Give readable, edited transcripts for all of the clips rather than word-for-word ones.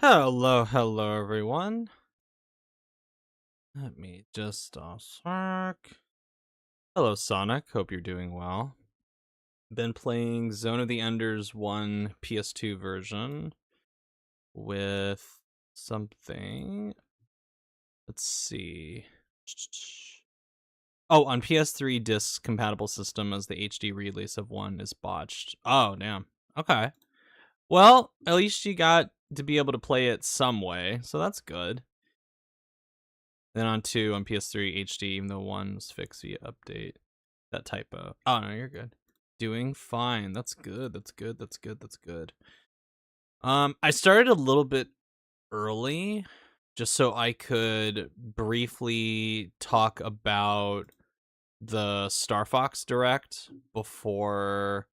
Hello everyone. Let me just spark. Hello Sonic, hope you're doing well. Been playing Zone of the Enders 1 PS2 version with something. Let's see. Oh, on PS3 disc compatible system as the HD release of 1 is botched. Oh, damn. Okay. Well, at least you got to be able to play it some way, so that's good. Then on 2 on PS3 HD, even though 1 was fixed via update. That typo. Oh no, you're good. Doing fine. That's good. That's good. That's good. That's good. I started a little bit early just so I could briefly talk about the Star Fox Direct before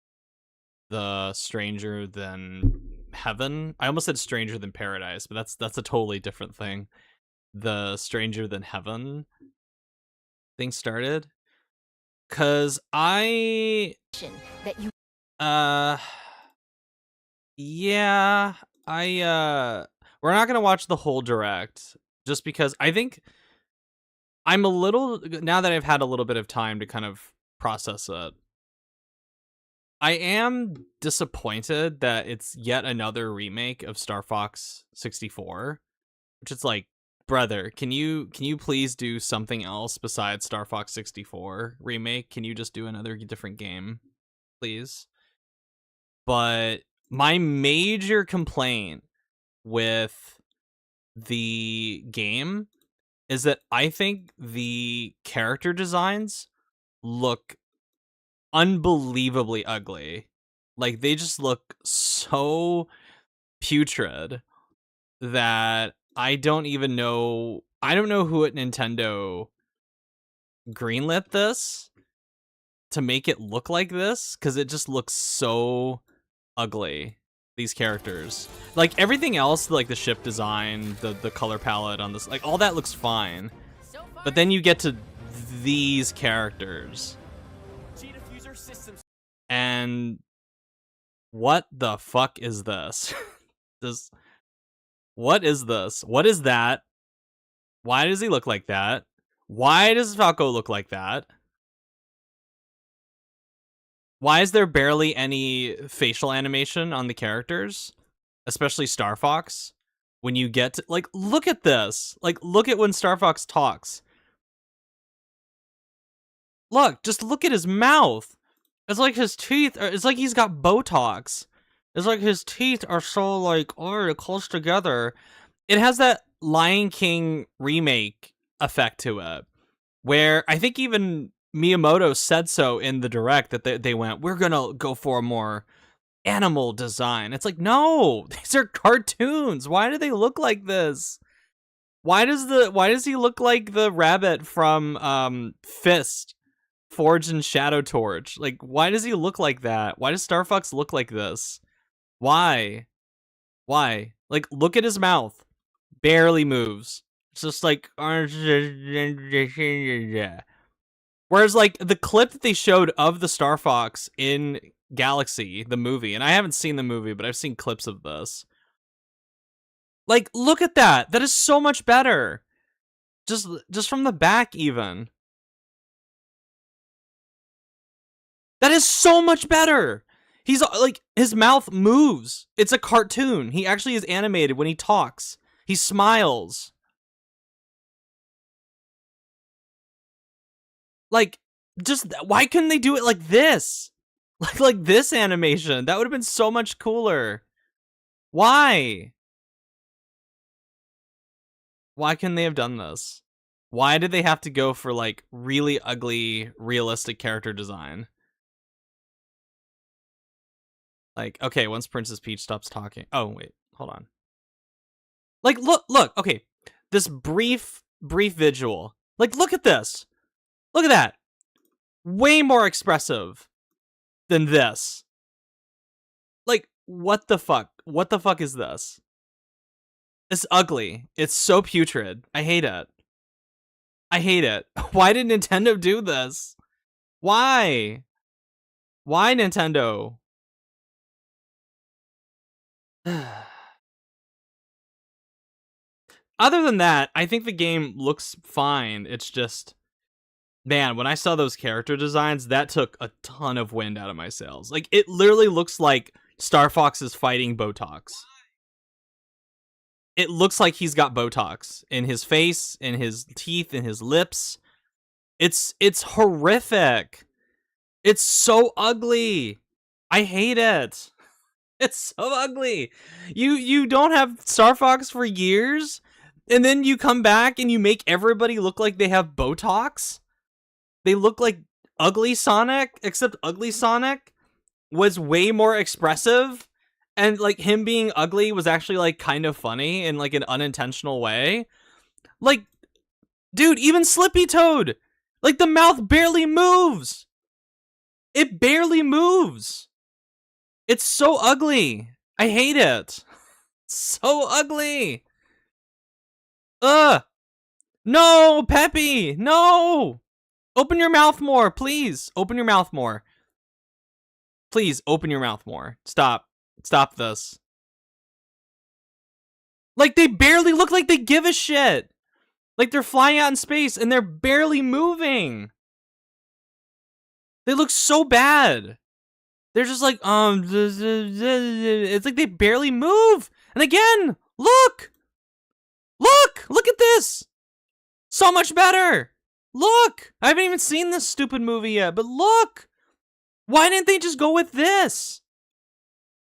the Stranger Than Heaven. I almost said Stranger Than Paradise, but that's a totally different thing. The Stranger Than Heaven thing started. Cause I that you uh yeah, I we're not gonna watch the whole direct just because I think I'm a little now that I've had a little bit of time to kind of process it. I am disappointed that it's yet another remake of Star Fox 64, which is like, brother, can you please do something else besides Star Fox 64 remake? Can you just do another different game, please? But my major complaint with the game is that I think the character designs look unbelievably ugly. Like they just look so putrid that I don't know who at Nintendo greenlit this to make it look like this cuz it just looks so ugly, these characters. Like everything else, like the ship design, the color palette on this, like all that looks fine. But then you get to these characters and what the fuck is this? this what is this? What is that? Why does he look like that? Why does Falco look like that? Why is there barely any facial animation on the characters? Especially Star Fox. When you get to, like, look at this. Like, look at when Star Fox talks. Look, just look at his mouth. It's like his teeth it's like he's got Botox. It's like his teeth are so, like, oh, close together. It has that Lion King remake effect to it, where I think even Miyamoto said so in the direct that they went, we're gonna go for a more animal design. It's like, no, these are cartoons. Why do they look like this? Why does he look like the rabbit from Fist, Forged in Shadow Torch? Like, why does he look like that? Why does Star Fox look like this? Why? Why? Like, look at his mouth. Barely moves. It's just like whereas like the clip that they showed of the Star Fox in Galaxy, the movie, and I haven't seen the movie, but I've seen clips of this. Like, look at that. That is so much better. Just from the back even. That is so much better. He's like his mouth moves. It's a cartoon. He actually is animated when he talks. He smiles. Like just why couldn't they do it like this? Like this animation. That would have been so much cooler. Why? Why couldn't they have done this? Why did they have to go for like really ugly realistic character design? Like, okay, once Princess Peach stops talking. Oh, wait, hold on. Like, look, okay. This brief visual. Like, look at this. Look at that. Way more expressive than this. Like, what the fuck? What the fuck is this? It's ugly. It's so putrid. I hate it. I hate it. Why did Nintendo do this? Why? Why Nintendo? other than that, I think the game looks fine. It's just, man, when I saw those character designs, that took a ton of wind out of my sails. Like, it literally looks like Star Fox is fighting Botox. It looks like he's got Botox in his face, in his teeth, in his lips. It's horrific. It's so ugly. I hate it. It's so ugly. You don't have Star Fox for years, and then you come back and you make everybody look like they have Botox. They look like ugly Sonic, except ugly Sonic was way more expressive, and like him being ugly was actually like kind of funny in like an unintentional way. Like, dude, even Slippy Toad, like the mouth barely moves. It barely moves. It's so ugly. I hate it. It's so ugly. Ugh. No, Peppy. No. Open your mouth more, please. Open your mouth more. Please, open your mouth more. Stop. Stop this. Like, they barely look like they give a shit. Like, they're flying out in space, and they're barely moving. They look so bad. They're just like, it's like they barely move. And again, look at this. So much better. Look, I haven't even seen this stupid movie yet, but look. Why didn't they just go with this?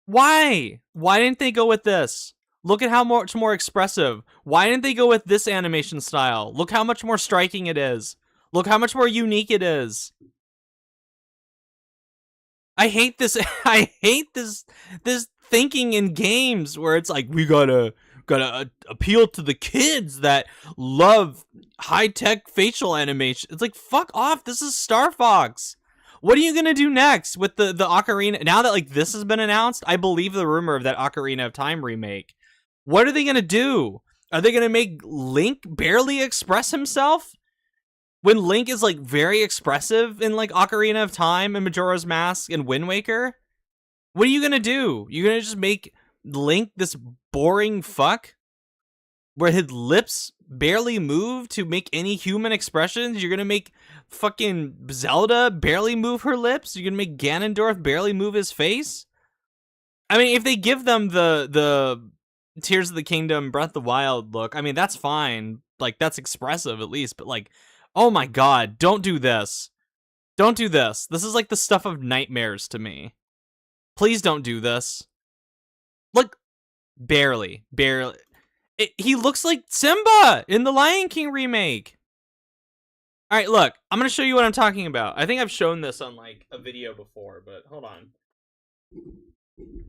Why didn't they go with this? Look at how much more expressive. Why didn't they go with this animation style? Look how much more striking it is. Look how much more unique it is. I hate this. I hate this thinking in games where it's like, we gotta appeal to the kids that love high-tech facial animation. It's like, fuck off. This is Star Fox. What are you gonna do next with the Ocarina? Now that like this has been announced, I believe the rumor of that Ocarina of Time remake. What are they gonna do? Are they gonna make Link barely express himself? When Link is like very expressive in like Ocarina of Time and Majora's Mask and Wind Waker? What are you gonna do? You're gonna just make Link this boring fuck? Where his lips barely move to make any human expressions? You're gonna make fucking Zelda barely move her lips? You're gonna make Ganondorf barely move his face? I mean, if they give them the Tears of the Kingdom, Breath of the Wild look, I mean, that's fine. Like, that's expressive at least, but like, oh my god, don't do this. Don't do this. This is like the stuff of nightmares to me. Please don't do this. Look, barely. He looks like Simba in the Lion King remake. All right, look, I'm going to show you what I'm talking about. I think I've shown this on like a video before, but hold on.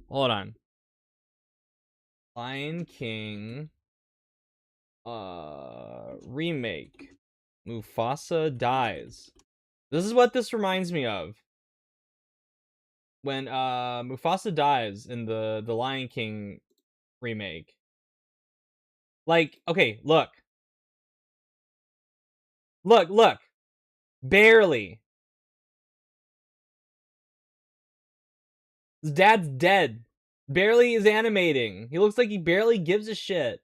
Hold on. Lion King remake. Mufasa dies. This is what this reminds me of. When Mufasa dies in the Lion King remake. Like, okay, look. Look. Barely. His dad's dead. Barely is animating. He looks like he barely gives a shit.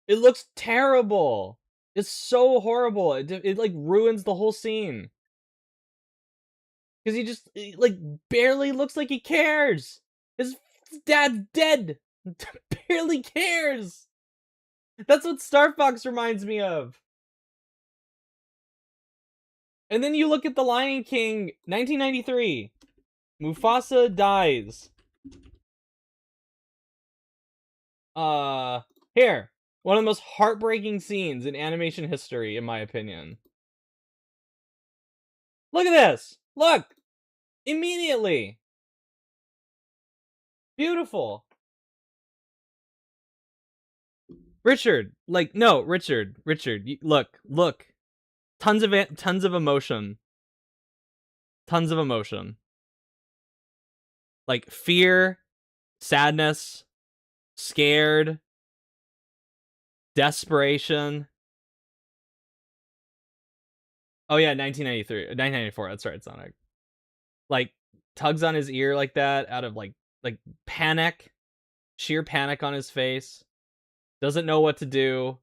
It looks terrible. It's so horrible. It like ruins the whole scene. Because he just like barely looks like he cares. His dad's dead. Barely cares. That's what Star Fox reminds me of. And then you look at The Lion King, 1993. Mufasa dies. Here. One of the most heartbreaking scenes in animation history, in my opinion. Look at this! Look! Immediately! Beautiful! Richard, like, no, Richard, look. Tons of emotion. Tons of emotion. Like, fear, sadness, scared, desperation. Oh yeah, 1994, that's right, Sonic. Like, tugs on his ear like that out of like panic. sheer panic on his face, doesn't know what to do.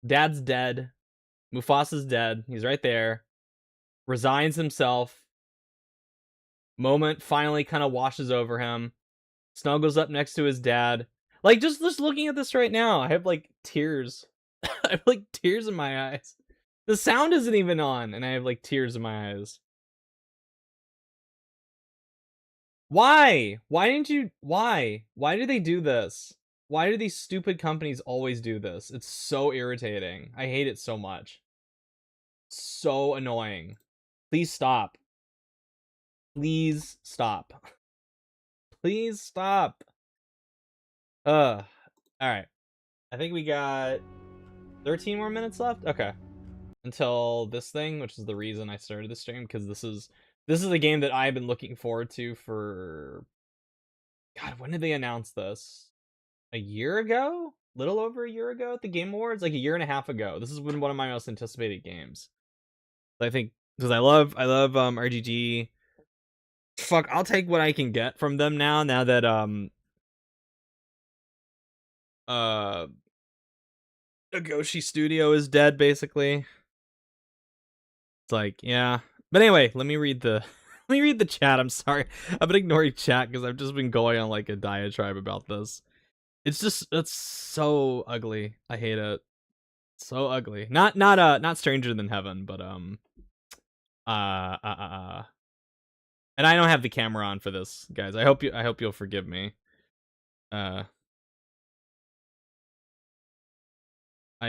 Dad's dead. Mufasa's dead. He's right there. Resigns himself. Moment finally kind of washes over him. Snuggles up next to his dad. Like, just looking at this right now, I have, like, tears. I have, like, tears in my eyes. The sound isn't even on, and I have, like, tears in my eyes. Why? Why didn't you... Why? Why do they do this? Why do these stupid companies always do this? It's so irritating. I hate it so much. So annoying. Please stop. Please stop. Please stop. Alright. I think we got 13 more minutes left? Okay. Until this thing, which is the reason I started the stream, because this is a game that I've been looking forward to for... God, when did they announce this? A year ago? Little over a year ago at the Game Awards? Like a year and a half ago. This has been one of my most anticipated games. I think, because I love RGG. Fuck, I'll take what I can get from them now that Agoshi Studio is dead, basically. It's like, yeah. But anyway, let me read the chat. I'm sorry. I've been ignoring chat because I've just been going on like a diatribe about this. It's so ugly. I hate it. So ugly. Not Stranger Than Heaven, but and I don't have the camera on for this, guys. I hope you'll forgive me. I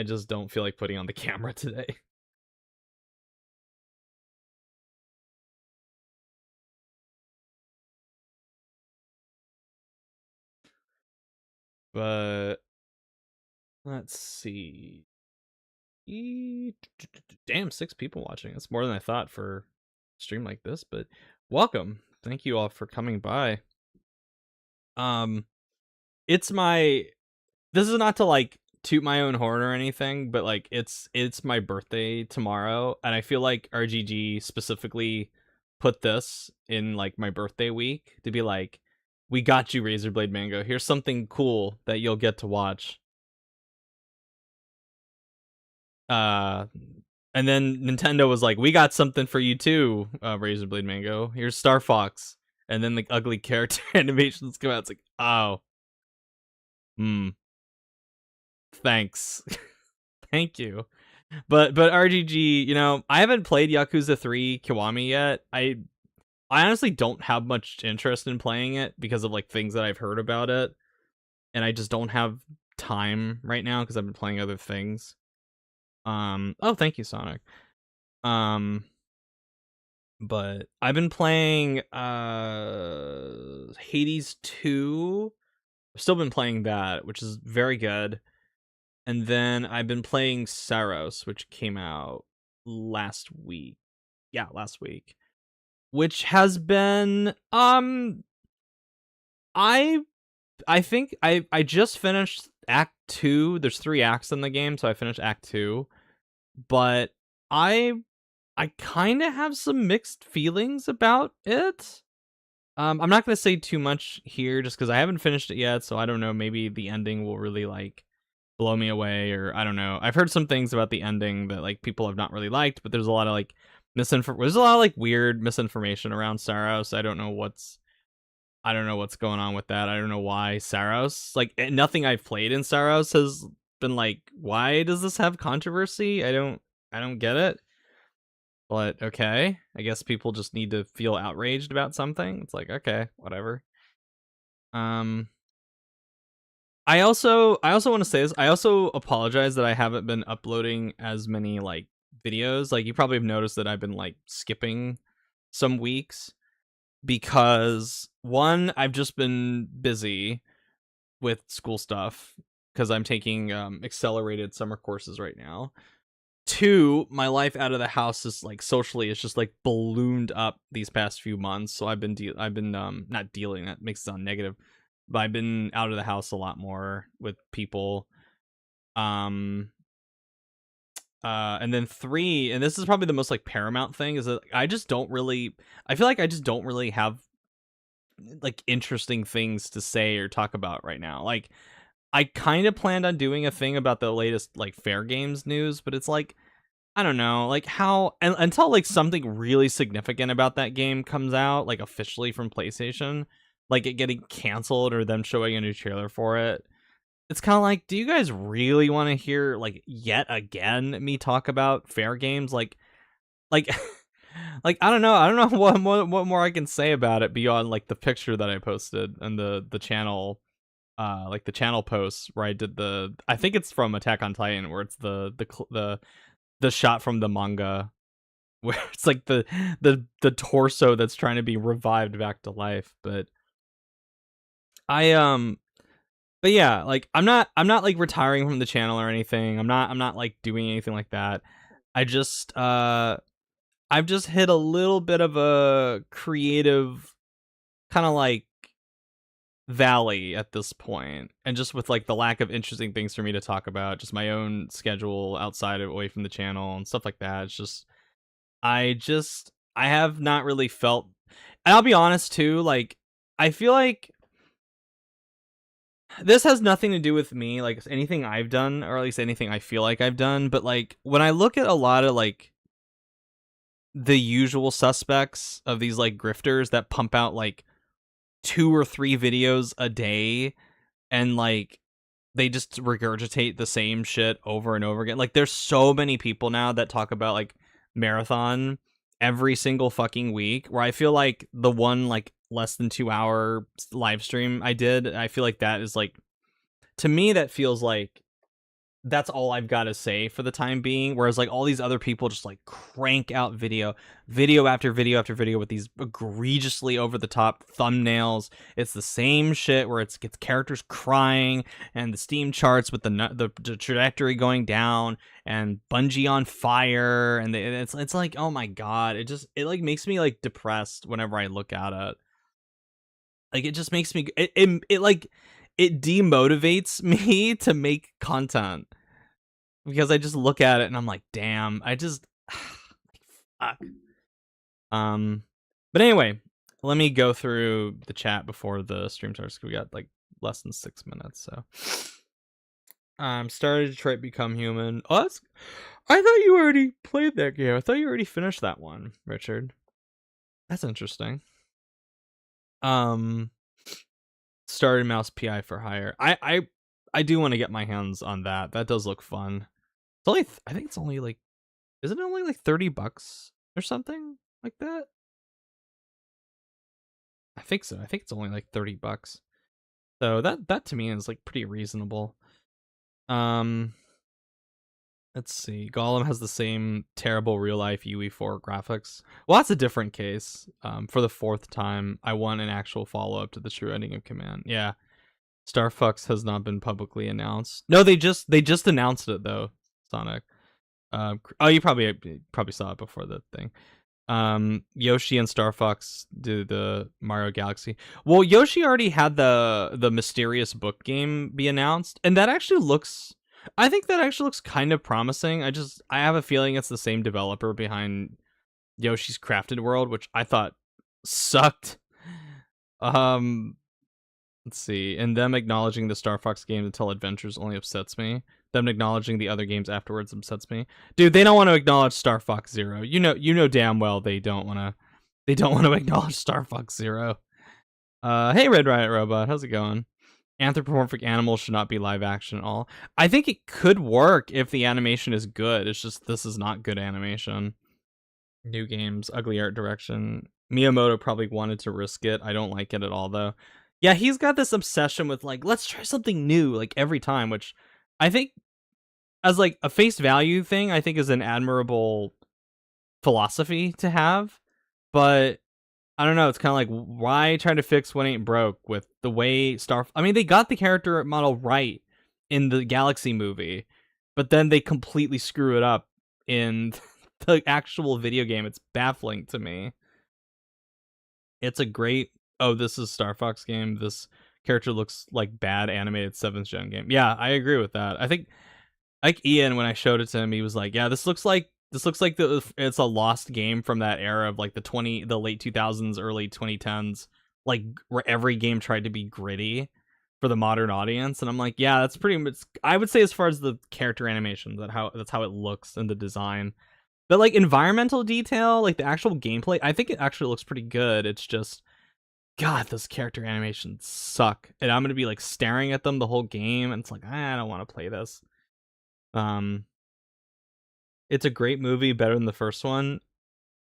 just don't feel like putting on the camera today. But let's see. Damn, 6 people watching. That's more than I thought for a stream like this, but welcome. Thank you all for coming by. It's my... This is not to like toot my own horn or anything, but like it's my birthday tomorrow, and I feel like RGG specifically put this in like my birthday week to be like, we got you, Razorblade Mango. Here's something cool that you'll get to watch. And then Nintendo was like, we got something for you too, Razorblade Mango. Here's Star Fox. And then the ugly character animations come out. It's like, oh. Thanks. Thank you. But RGG, you know, I haven't played Yakuza 3 Kiwami yet. I honestly don't have much interest in playing it because of like things that I've heard about it. And I just don't have time right now because I've been playing other things. Oh, thank you, Sonic. But I've been playing Hades 2. I've still been playing that, which is very good. And then I've been playing Saros, which came out last week. Yeah, last week. Which has been I think I just finished Act 2. There's 3 acts in the game, so I finished Act 2. But I kind of have some mixed feelings about it. I'm not going to say too much here just cuz I haven't finished it yet, so I don't know, maybe the ending will really like blow me away, or I don't know. I've heard some things about the ending that like people have not really liked, but there's a lot of like there's a lot of like weird misinformation around Saros. I don't know what's going on with that. I don't know why Saros, like nothing I've played in Saros has been like, why does this have controversy? I don't get it. But okay, I guess people just need to feel outraged about something. It's like, okay, whatever. I also want to say this. I also apologize that I haven't been uploading as many like videos. Like you probably have noticed that I've been like skipping some weeks because one, I've just been busy with school stuff because I'm taking accelerated summer courses right now. 2, my life out of the house is like socially it's just like ballooned up these past few months. So I've been not dealing, that makes it sound negative, but I've been out of the house a lot more with people. And then 3, and this is probably the most like paramount thing, is that I feel like I just don't really have like interesting things to say or talk about right now. Like I kind of planned on doing a thing about the latest like Fair Games news, but it's like I don't know, like how until like something really significant about that game comes out, like officially from PlayStation, like it getting canceled or them showing a new trailer for it. It's kind of like, do you guys really want to hear like yet again me talk about Fair Games? Like, like I don't know what more I can say about it beyond like the picture that I posted and the channel, like the channel posts where I did I think it's from Attack on Titan where it's the shot from the manga where it's like the torso that's trying to be revived back to life. But I but yeah, like I'm not like retiring from the channel or anything. I'm not like doing anything like that. I just I've just hit a little bit of a creative kind of like valley at this point, and just with like the lack of interesting things for me to talk about, just my own schedule outside of away from the channel and stuff like that. It's just I have not really felt, and I'll be honest too, like I feel like this has nothing to do with me, like anything I've done, or at least anything I feel like I've done, but like when I look at a lot of like the usual suspects of these like grifters that pump out like 2 or 3 videos a day and like they just regurgitate the same shit over and over again. Like there's so many people now that talk about like marathon every single fucking week, where I feel like the one like less than 2 hour live stream I did, I feel like that is like, to me that feels like that's all I've got to say for the time being. Whereas like all these other people just like crank out video after video after video with these egregiously over the top thumbnails. It's the same shit where it's characters crying and the Steam charts with the trajectory going down and Bungie on fire, and it's like, oh my god, it like makes me like depressed whenever I look at it. Like it just makes me it like it demotivates me to make content because I just look at it and I'm like, damn, I just fuck. Um, but anyway, let me go through the chat before the stream starts. We got like less than 6 minutes, so. Started Detroit Become Human. Oh, I thought you already played that game. I thought you already finished that one, Richard. That's interesting. Started Mouse PI for Hire. I do want to get my hands on that. That does look fun. It's only I think it's only like, isn't it only like $30 or something like that? I think so. I think it's only like $30. So that to me is like pretty reasonable. Let's see. Gollum has the same terrible real life UE4 graphics. Well, that's a different case. For the 4th time, I want an actual follow up to the true ending of Command. Yeah. Star Fox has not been publicly announced. No, they just announced it though, Sonic. Oh, you probably saw it before the thing. Yoshi and Star Fox do the Mario Galaxy. Well, Yoshi already had the Mysterious Book game be announced, and that actually looks, I think that actually looks kind of promising. I have a feeling it's the same developer behind Yoshi's Crafted World, which I thought sucked. Let's see. And them acknowledging the Star Fox game until Adventures only upsets me. Them acknowledging the other games afterwards upsets me. Dude, they don't want to acknowledge Star Fox Zero. You know damn well they don't want to acknowledge Star Fox Zero. Hey Red Riot Robot, how's it going? Anthropomorphic animals should not be live action at all. I think it could work if the animation is good. It's just this is not good animation. New games, ugly art direction. Miyamoto probably wanted to risk it. I don't like it at all though. Yeah, he's got this obsession with like, let's try something new like every time, which I think as like a face value thing, I think is an admirable philosophy to have. But I don't know, it's kind of like, why try to fix what ain't broke with the way I mean, they got the character model right in the Galaxy movie, but then they completely screw it up in the actual video game. It's baffling to me. It's a great, oh, this is Star Fox game. This character looks like bad animated 7th gen game. Yeah, I agree with that. I think like Ian, when I showed it to him, he was like, yeah, this looks like it's a lost game from that era of like the late 2000s, early 2010s like where every game tried to be gritty for the modern audience, and I'm like, yeah, that's pretty much. I would say as far as the character animation, that's how it looks and the design. But like environmental detail, like the actual gameplay, I think it actually looks pretty good. It's just, God, those character animations suck, and I'm gonna be like staring at them the whole game, and it's like, I don't want to play this. It's a great movie, better than the first one.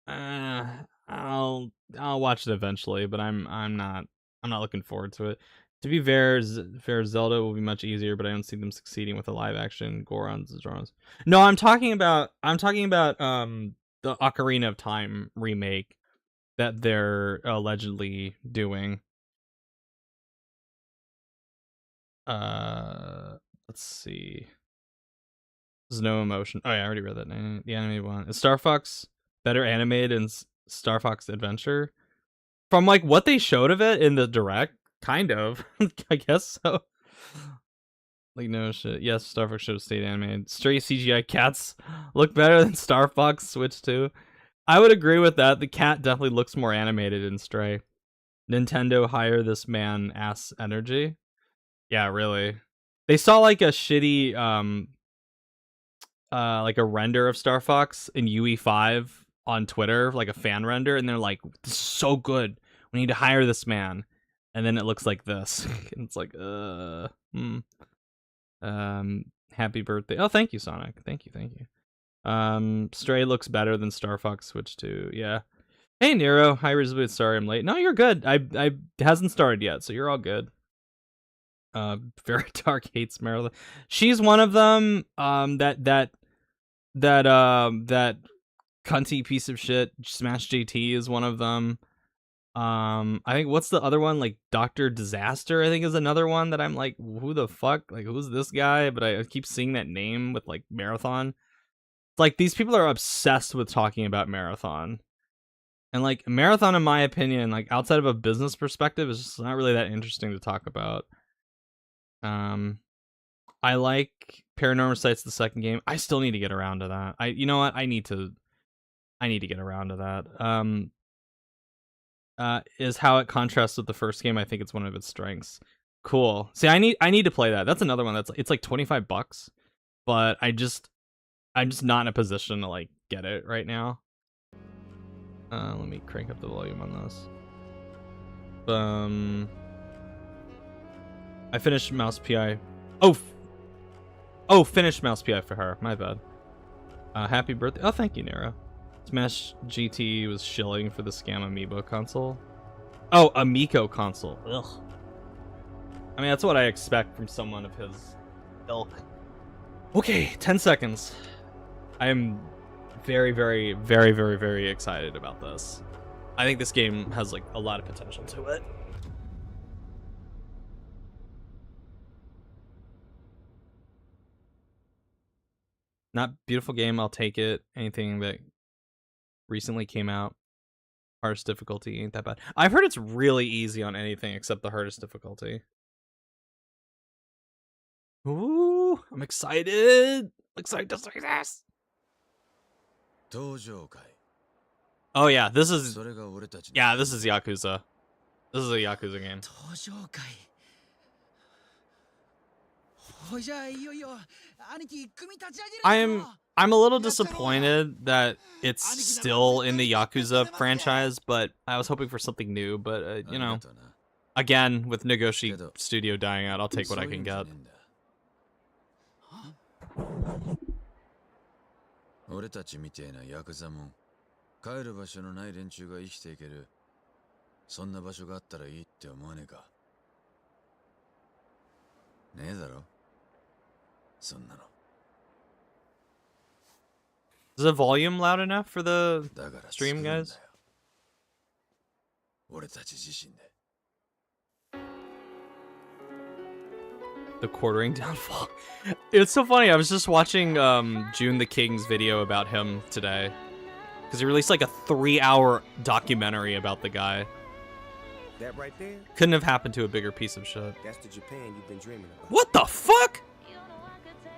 I'll watch it eventually, but I'm not looking forward to it. To be fair, Zelda will be much easier, but I don't see them succeeding with a live action Goron's genres. No, I'm talking about the Ocarina of Time remake that they're allegedly doing. Let's see. There's no emotion. Oh yeah, I already read that. The animated one. Is Star Fox better animated in Star Fox Adventure? From like what they showed of it in the direct, kind of. I guess so. Like no shit. Yes, Star Fox should have stayed animated. Stray CGI cats look better than Star Fox Switch 2. I would agree with that. The cat definitely looks more animated in Stray. Nintendo hire this man ass energy. Yeah, really. They saw like a shitty like a render of Star Fox in UE5 on Twitter, like a fan render, and they're like, this is so good. We need to hire this man. And then it looks like this. And it's like, happy birthday. Oh, thank you, Sonic. Thank you. Stray looks better than Star Fox Switch 2. Yeah. Hey Nero, hi Rizabit, sorry I'm late. No, you're good. I hasn't started yet, so you're all good. Very Dark hates Marilyn. She's one of them. That cunty piece of shit. Smash JT is one of them. I think what's the other one? Like Dr. Disaster, I think is another one that I'm like, who the fuck? Like who's this guy? But I keep seeing that name with like Marathon. Like these people are obsessed with talking about Marathon. And like Marathon, in my opinion, like outside of a business perspective, is just not really that interesting to talk about. I like Paranormal Sights, the second game. I still need to get around to that. You know what? I need to get around to that. Is how it contrasts with the first game. I think it's one of its strengths. Cool. See, I need to play that. That's another one it's like $25, but I'm just not in a position to like get it right now. Let me crank up the volume on this. I finished Mouse PI. Oh, finished Mouse PI for her. My bad. Happy birthday. Oh, thank you, Nero. Smash GT was shilling for the Scam Amiibo console. Oh, Amico console. Ugh. I mean, that's what I expect from someone of his ilk. Okay, 10 seconds. I am very, very, very, very, very excited about this. I think this game has like a lot of potential to it. Not beautiful game, I'll take it. Anything that recently came out. Hardest difficulty ain't that bad. I've heard it's really easy on anything except the hardest difficulty. Ooh, I'm excited. Excited to see this. Oh yeah, this is Yakuza. This is a Yakuza game. I'm a little disappointed that it's still in the Yakuza franchise, but I was hoping for something new. But you know, again, with Nagoshi Studio dying out, I'll take what I can get. Is the volume loud enough for the stream, guys? The quartering downfall. It's so funny. I was just watching June the King's video about him today. Because he released like a 3-hour documentary about the guy. That right there? Couldn't have happened to a bigger piece of shit. That's the Japan you've been dreaming about. What the fuck?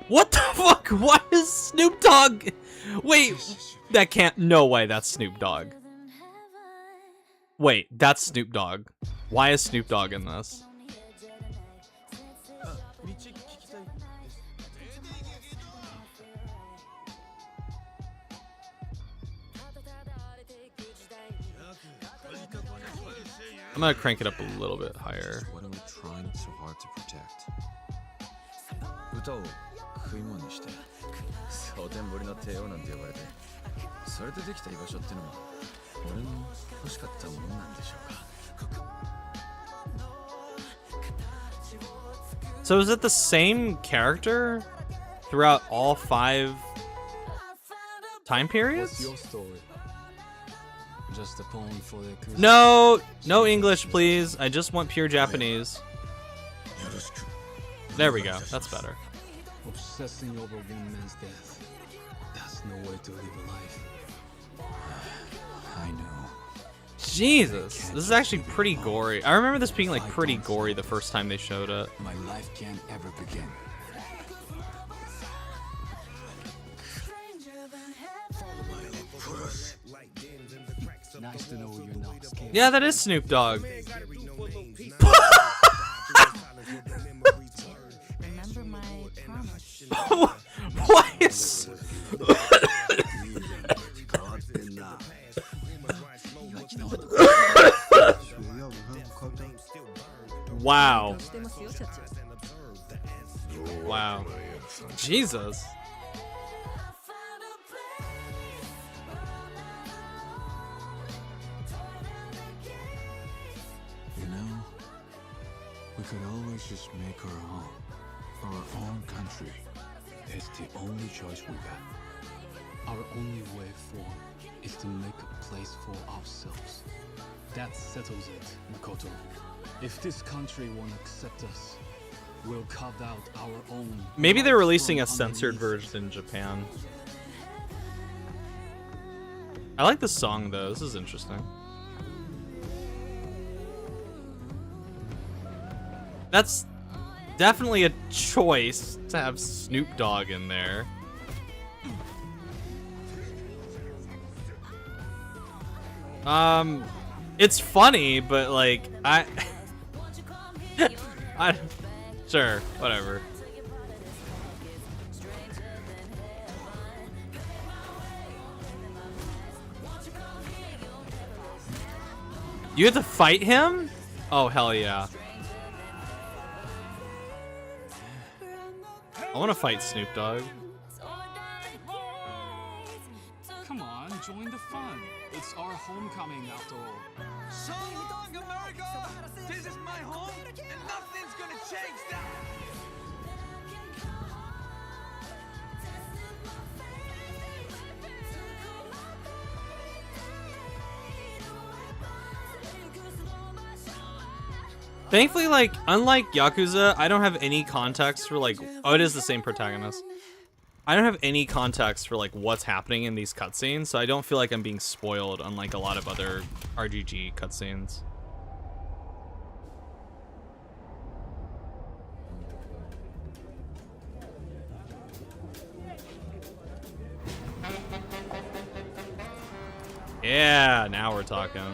What the fuck? Why is Snoop Dogg? Wait, that can't. No way. That's Snoop Dogg. Wait, that's Snoop Dogg. Why is Snoop Dogg in this? I'm gonna crank it up a little bit higher. What are we trying so hard to protect? 歌を食い物にして蒼天堀の帝王なんて呼ばれてそれでできた居場所ってのも俺の欲しかったものなんでしょうか So is it the same character throughout all 5 time periods? What's your story? Just a poem for the cruise. No, no English, please. I just want pure Japanese. There we go. That's better. Obsessing over one man's death. That's no way to live a life. I know. Jesus, this is actually pretty gory. I remember this being like pretty gory the first time they showed it. My life can't ever begin. Nice to know you're not scared. Yeah, that is Snoop Dogg. Remember my promise. Why is... Wow. Wow. Jesus. You know, we could always just make our own country. It's the only choice we got. Our only way forward is to make a place for ourselves. That settles it, Makoto. If this country won't accept us, we'll carve out our own. Maybe they're releasing a from censored underneath. version in Japan. I like the song though. This is interesting. That's definitely a choice to have Snoop Dogg in there. It's funny, but like I sure, whatever. You have to fight him? Oh, hell yeah. I want to fight Snoop Dogg. Come on, join the fun. It's our homecoming after all. So long, America! This is my home, and nothing's gonna change that! Thankfully, like, unlike Yakuza, I don't have any context for, like, oh, it is the same protagonist. I don't have any context for, like, what's happening in these cutscenes, so I don't feel like I'm being spoiled, unlike a lot of other RGG cutscenes. Yeah, now we're talking.「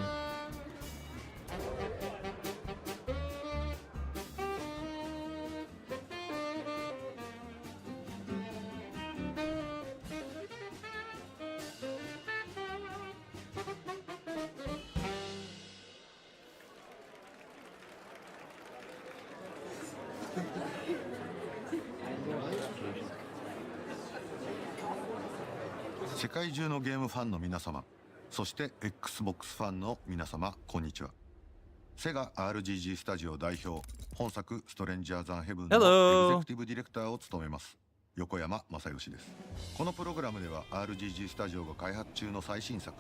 世界中のゲームファンの皆様、そして XBOX ファンの皆様、こんにちは。セガ RGG スタジオ代表、本作ストレンジャーザンヘブンの Hello エグゼクティブディレクターを務めます横山正義です。このプログラムでは RGG スタジオが開発中の最新作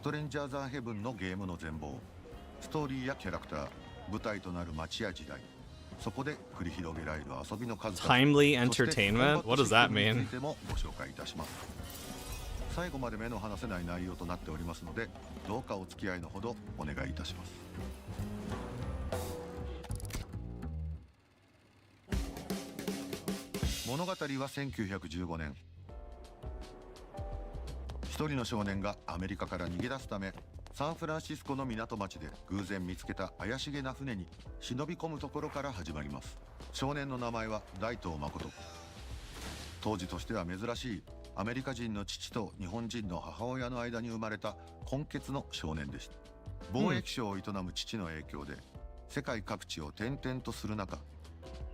ストレンジャーザンヘブンのゲームの全貌、ストーリーやキャラクター、舞台となる街や時代、そこで繰り広げられる遊びの数々、 Timely そして entertainment? What does that コンバットシステムに mean? ついてもご紹介いたします。最後まで目の離せない内容となっておりますので、どうかお付き合いのほどお願いいたします。物語は1915年、一人の少年がアメリカから逃げ出すためサンフランシスコの港町で偶然見つけた怪しげな船に忍び込むところから始まります。少年の名前は大東誠。当時としては珍しいアメリカ人の父と日本人の母親の間に生まれた混血の少年でした。貿易商を営む父の影響で世界各地を転々とする中、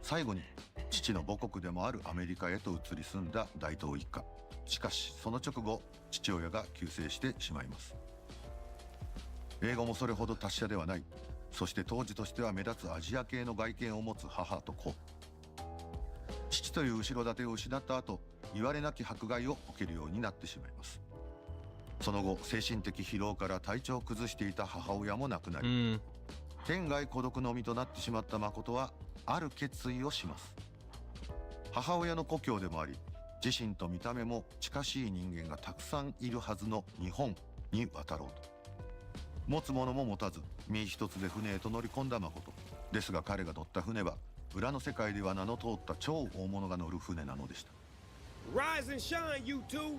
最後に父の母国でもあるアメリカへと移り住んだ大東一家。しかしその直後、父親が急逝してしまいます。英語もそれほど達者ではない。そして当時としては目立つアジア系の外見を持つ母と子。父という後ろ盾を失った後、言われなき迫害を受けるようになってしまいます。その後、精神的疲労から体調を崩していた母親も亡くなり、天涯孤独の身となってしまった誠はある決意をします。母親の故郷でもあり、自身と見た目も近しい人間がたくさんいるはずの日本に渡ろうと。持つものも持たず身一つで船へと乗り込んだ誠ですが、彼が乗った船は裏の世界では名の通った超大物が乗る船なのでした。 Rise and shine, you two.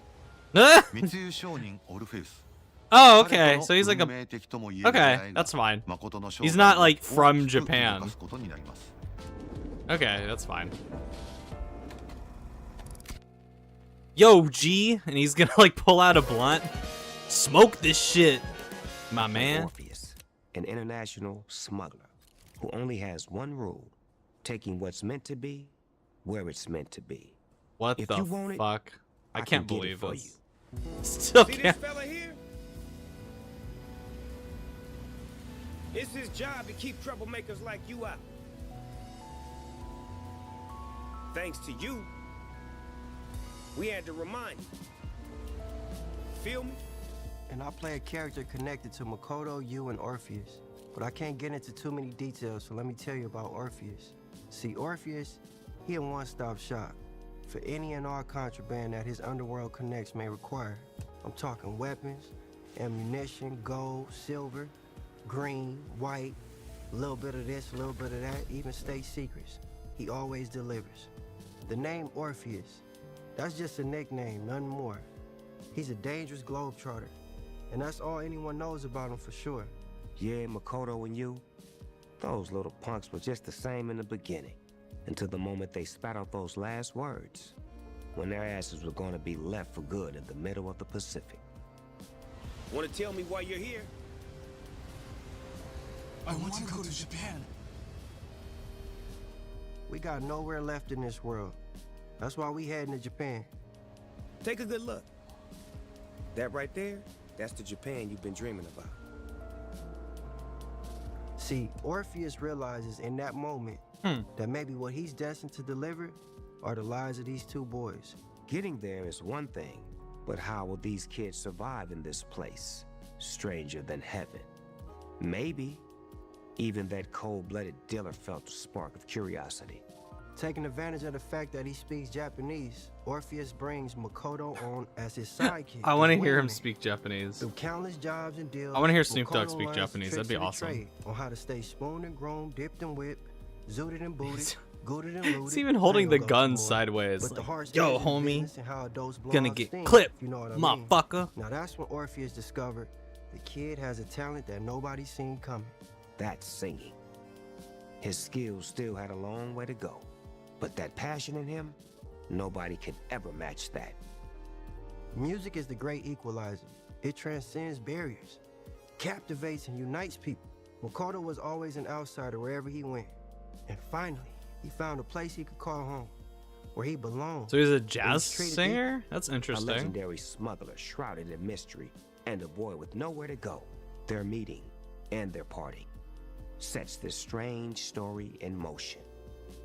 密輸商人オルフェウス。 Oh, okay. So he's like a. 運命的とも言える Okay, 出会いが that's fine. 誠の生 He's 涯 not を like 大 from きく動 Japan. かすことになります。 Okay, that's fine. Yo, G, and he's gonna like pull out a blunt. Smoke this shit, my man. Orpheus, an international smuggler who only has one rule: taking what's meant to be where it's meant to be. What If the you want it, fuck? I I can't can get it believe for this. Still See this can't. fella here? It's his job to keep troublemakers like you out. Thanks to you, we had to remind you. Feel me? And I play a character connected to Makoto, you, and Orpheus. But I can't get into too many details, so let me tell you about Orpheus. See, Orpheus, he a one-stop shop for any and all contraband that his underworld connects may require. I'm talking weapons, ammunition, gold, silver, green, white, a little bit of this, a little bit of that, even state secrets. He always delivers. The name Orpheus, that's just a nickname, nothing more. He's a dangerous globetrotter, and that's all anyone knows about him for sure. Yeah, Makoto and you, those little punks were just the same in the beginning, until the moment they spat out those last words, when their asses were going to be left for good in the middle of the Pacific. Want to tell me why you're here? I want to go to Japan. We got nowhere left in this world. That's why we heading to Japan. Take a good look. That right there, that's the Japan you've been dreaming about. See, Orpheus realizes in that moment that maybe what he's destined to deliver are the lives of these two boys. Getting there is one thing, but how will these kids survive in this place? Stranger than heaven. Maybe even that cold-blooded dealer felt a spark of curiosity. Taking advantage of the fact that he speaks Japanese, Orpheus brings Makoto on as his sidekick. I want to his hear him wingman. speak Japanese. Through countless jobs and deals, I wanna hear Snoop Dogg Makoto speak learns Japanese. tricks That'd be of the awesome. trade on how to stay spooned and groomed, dipped and whipped, zooted and booted, gooted and looted. It's even I holding ain't the gonna go gun too more. sideways. But the Like, harsh yo, edges of homie, business and how those gonna blogs get sting, clipped, if you know what I mean. motherfucker. Now that's when Orpheus discovered the kid has a talent that nobody's seen coming. That's singing. His skills still had a long way to go, but that passion in him, nobody could ever match that. Music is the great equalizer. It transcends barriers, captivates and unites people. Makoto was always an outsider wherever he went. And finally, he found a place he could call home, where he belonged. So he's a jazz He's treated singer? That's A interesting. legendary smuggler shrouded in mystery, and a boy with nowhere to go. Their meeting and their parting sets this strange story in motion.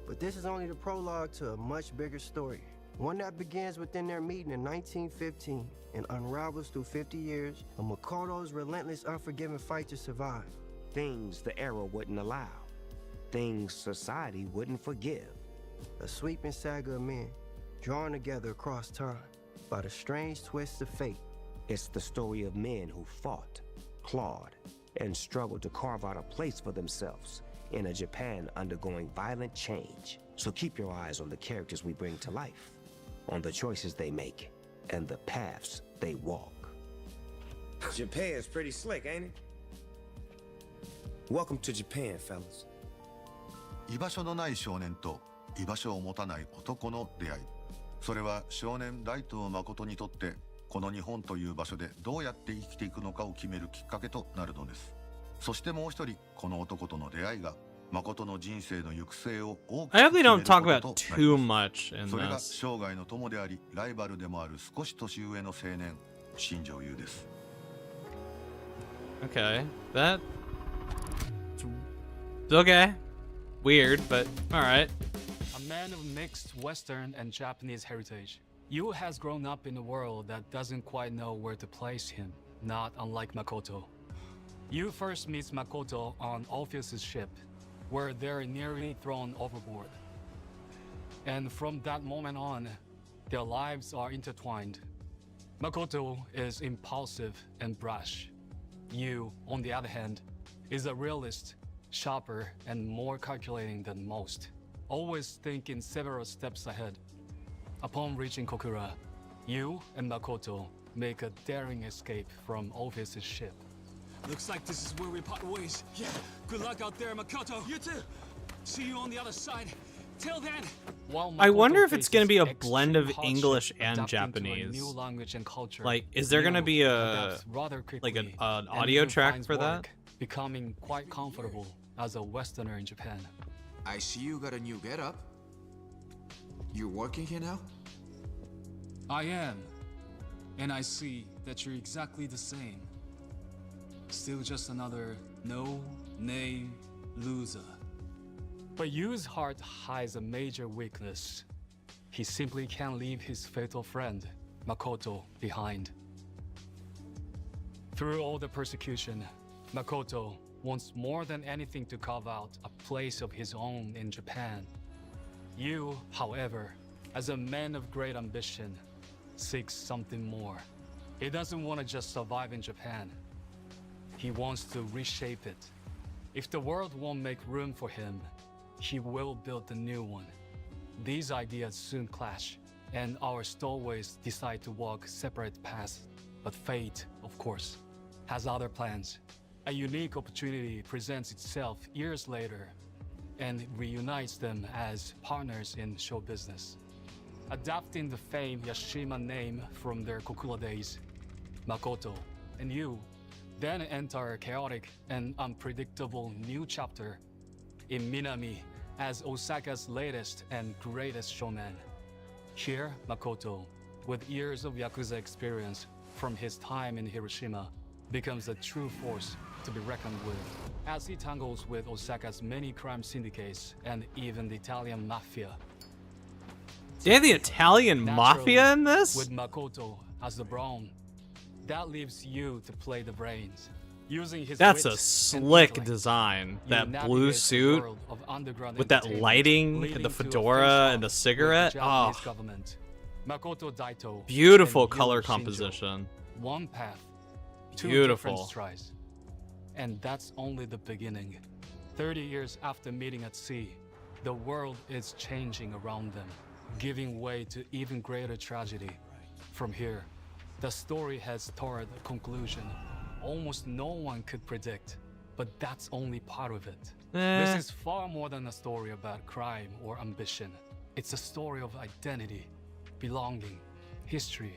But this is only the prologue to a much bigger story. One that begins within their meeting in 1915 and unravels through 50 years of Makoto's relentless, unforgiving fight to survive. Things the era wouldn't allow. Things society wouldn't forgive. A sweeping saga of men drawn together across time by the strange twists of fate. It's the story of men who fought, clawed, and struggled to carve out a place for themselves in a Japan undergoing violent change. So keep your eyes on the characters we bring to life, on the choices they make, and the paths they walk. Japan's pretty slick, ain't it? Welcome to Japan, fellas. 居場所のない少年と居場所を持たない男の出会い。それは少年大東誠にとってこの日本という場所でどうやって生きていくのかを決めるきっかけとなるのです。そしてもう一人、この男との出会いが誠の人生の行く末を大きく I 決め definitely る don't こ talk と about とな too ります。 much in それが this. 生涯の友でありライバルでもある少し年上の青年新庄優です。 Okay, that. Okay, weird, but all right. A man of mixed Western and Japanese heritage, Yu has grown up in a world that doesn't quite know where to place him, not unlike Makoto. Yu first meets Makoto on Orpheus's ship, where they're nearly thrown overboard. And from that moment on, their lives are intertwined. Makoto is impulsive and brash. Yu, on the other hand, is a realist, sharper, and more calculating than most, always thinking several steps ahead. Upon reaching Kokura, Yu and Makoto make a daring escape from Orpheus's ship. Looks like this is where we part ways. Yeah, good luck out there, Makoto. You too. See you on the other side. Till then. While I Makoto wonder if it's gonna be a faces blend of extreme English hardship and adapting to a Japanese. new language and culture, Like, is there gonna Yu be adapts rather like quickly an and audio even track finds for that? work, becoming quite comfortable as a Westerner in Japan. I see you got a new getup. You're working here now? I am. And I see that you're exactly the same. Still just another no-name loser. But Yu's heart hides a major weakness. He simply can't leave his fatal friend, Makoto, behind. Through all the persecution, Makoto wants more than anything to carve out a place of his own in Japan. Yu, however, as a man of great ambition, seeks something more. He doesn't want to just survive in Japan. He wants to reshape it. If the world won't make room for him, he will build a new one. These ideas soon clash, and our stowaways decide to walk separate paths. But fate, of course, has other plans. A unique opportunity presents itself years later and reunites them as partners in show business. Adapting the famed Yashima name from their Kokura days, Makoto and Yu then enter a chaotic and unpredictable new chapter in Minami as Osaka's latest and greatest showman. Here, Makoto, with years of Yakuza experience from his time in Hiroshima, becomes a true force to be reckoned with as he tangles with Osaka's many crime syndicates and even the Italian mafia. They have the Italian mafia in this? With Makoto as the brawn, that leaves you to play the brains. Using his That's wit a and slick intellect, design. you That navigate blue the suit world of underground with that entertainment, lighting leading and the to a fedora face-off and the with cigarette. Japanese Oh, government. Makoto Daito beautiful and Yu color Shinjo. composition. One path, two Beautiful. different strides. And that's only the beginning. 30 years after meeting at sea, the world is changing around them, giving way to even greater tragedy. From here, the story has toward a conclusion almost no one could predict, but that's only part of it. This is far more than a story about crime or ambition. It's a story of identity, belonging, history.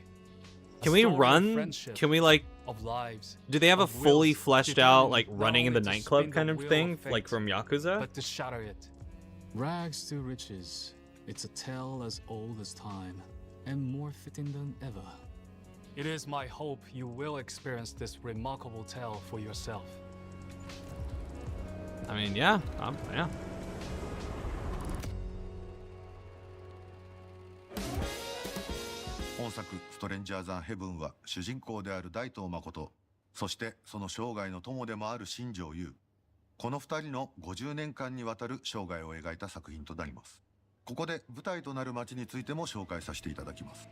A Can we story of run? friendship, Can we like? of lives, Do they have a of fully wills, fleshed out determined like not running in the only to nightclub spin kind the of wheel thing, fate, like from Yakuza? but to shatter it? Rags to riches. It's a tale as old as time, and more fitting than ever. It is my hope you will experience this remarkable tale for yourself. I mean, yeah, yeah. 本作「ストレンジャーザンヘブン」は主人公である大東誠、そしてその生涯の友でもある新庄優、この2人の50年間にわたる生涯を描いた作品となります。ここで舞台となる町についても紹介させていただきます。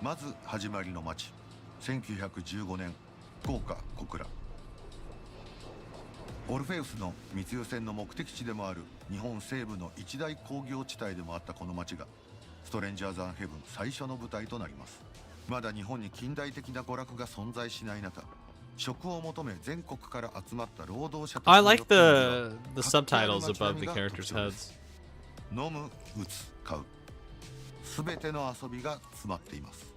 まず始まりの町、1915年福岡小倉。オルフェウスの密輸船の目的地でもある日本西部の一大工業地帯でもあったこの町がストレンジャーザンヘブン最初の舞台となります。まだ日本に近代的な娯楽が存在しない中、職を求め全国から集まった労働者たち I に like よって the subtitles above the characters' heads. 飲む、打つ、買う、すべての遊びが詰まっています。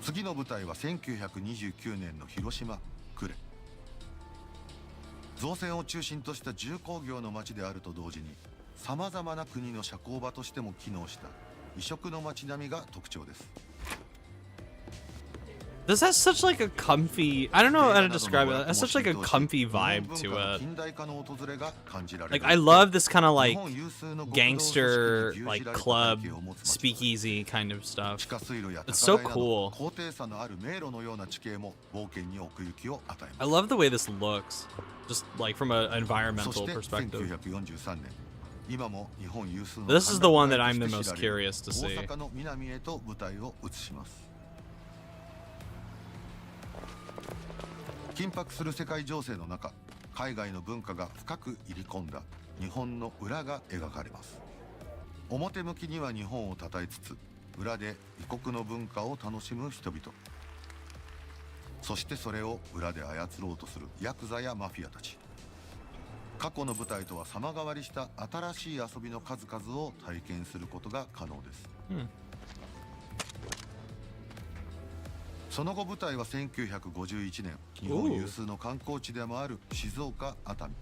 次の舞台は1929年の広島呉。造船を中心とした重工業の町であると同時に、さまざまな国の社交場としても機能した異色の街並みが特徴です。This has such like a comfy, I don't know how to describe it. It has such like a comfy vibe to it. Like I love this kind of like gangster, like club, speakeasy kind of stuff. It's so cool. I love the way this looks, just like from an environmental perspective. This is the one that I'm the most curious to see. 緊迫する世界情勢の中、海外の文化が深く入り込んだ日本の裏が描かれます。表向きには日本を称えつつ、裏で異国の文化を楽しむ人々、そしてそれを裏で操ろうとするヤクザやマフィアたち。過去の舞台とは様変わりした新しい遊びの数々を体験することが可能です。その後舞台は1951年、日本有数の観光地でもある静岡熱海。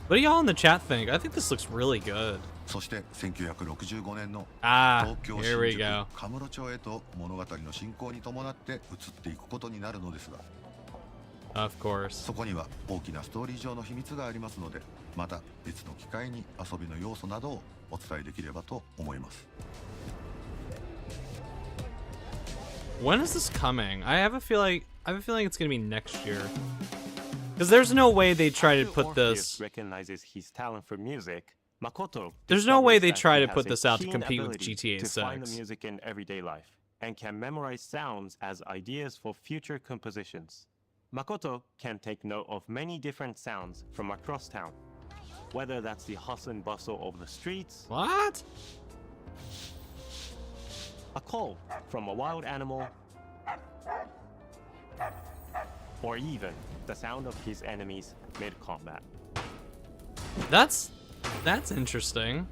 What do y'all in the chat think? I think this looks really good. そして1965年の Ah, 東京 here we 新 go. 宿神室町へと物語の進行に伴って移っていくことになるのですが、Of course. そこには大きなストーリー上の秘密がありますので、また別の機会に遊びの要素などをお伝えできればと思います。When is this coming? I have a feeling it's gonna be next year. Because there's no way they try to put this. Recognizes his talent for music. Makoto. There's no way they discovers try that to he put has this a out to keen compete with ability GTA to find the 6. music in everyday life and can memorize sounds as ideas for future compositions. Makoto can take note of many different sounds from across town, whether that's the hustle and bustle of the streets. What? A call from a wild animal, or even the sound of his enemies mid-combat. That's interesting.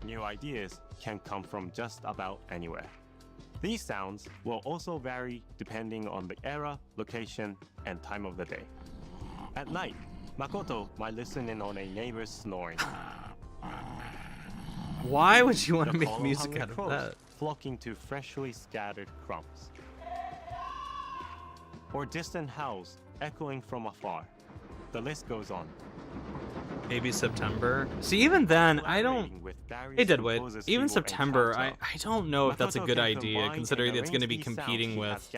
New ideas can come from just about anywhere. These sounds will also vary depending on the era, location, and time of the day. At night, Makoto might listen in on a neighbor's snoring. Why would you want to The make call music hungry out of crows that? flocking to freshly scattered crumbs. Or distant howls echoing from afar. The list goes on. Maybe September. See, even then, I don't. Hey, Deadwood. Even September, I don't know if that's a good idea, considering it's going to be competing with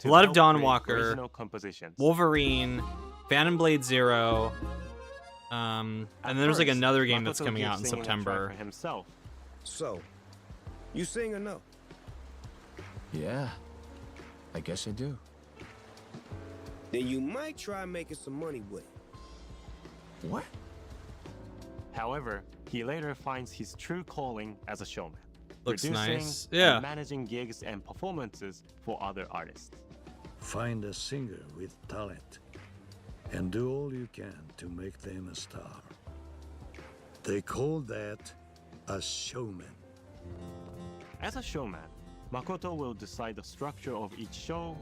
Blood of Dawn Walker, Wolverine, Phantom Blade Zero, and then there's like another game that's coming out in September. So, you sing or no? Yeah, I guess I do. Then you might try making some money with it. What? However, he later finds his true calling as a showman. Looks producing nice. Yeah. and managing gigs and performances for other artists. Find a singer with talent and do all you can to make them a star. They call that a showman. As a showman, Makoto will decide the structure of each show,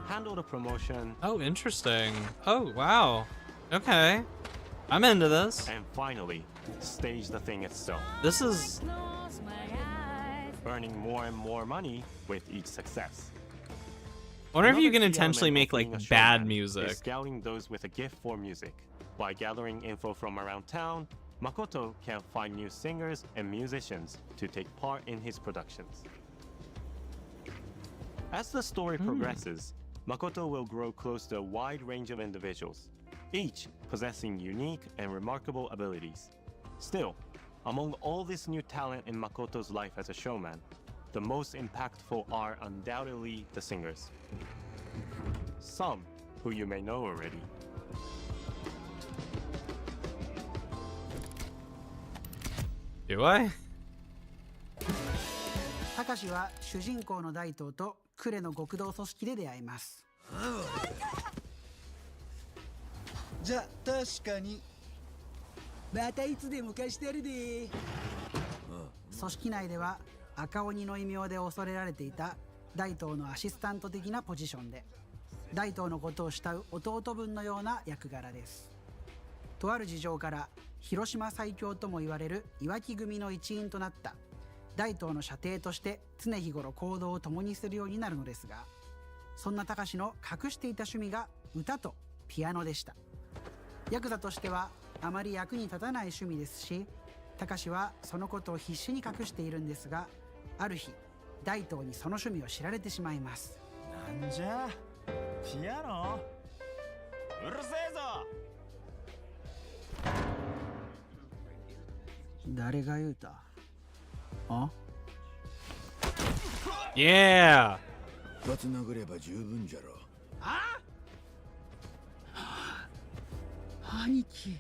handle the promotion. Oh, interesting. Oh, wow. Okay. I'm into this. And finally, stage the thing itself. This is... earning more and more money with each success. I wonder if you can Another key intentionally element make of like being a bad showman music. is scouting those with a gift for music. By gathering info from around town, Makoto can find new singers and musicians to take part in his productions. As the story progresses, Makoto will grow close to a wide range of individuals, each possessing unique and remarkable abilities. Still, among all this new talent in Makoto's life as a showman, the most impactful are undoubtedly the singers. Some who you may know already. Do I? たかしは主人公の大東と呉の極道組織で出会います。じゃ確かにまたいつでも貸してやるで。組織内では赤鬼の異名で恐れられていた大東のアシスタント的なポジションで、大東のことを慕う弟分のような役柄です。とある事情から広島最強とも言われる岩木組の一員となった大東の舎弟として常日頃行動を共にするようになるのですが、そんな高志の隠していた趣味が歌とピアノでした。ヤクザとしてはあまり役に立たない趣味ですし、高志はそのことを必死に隠しているんですが、ある日大東にその趣味を知られてしまいます。なんじゃピアノうるせえぞ。誰が言うた？あ？ Yeah! 一発殴れば十分じゃろ。あ？兄貴。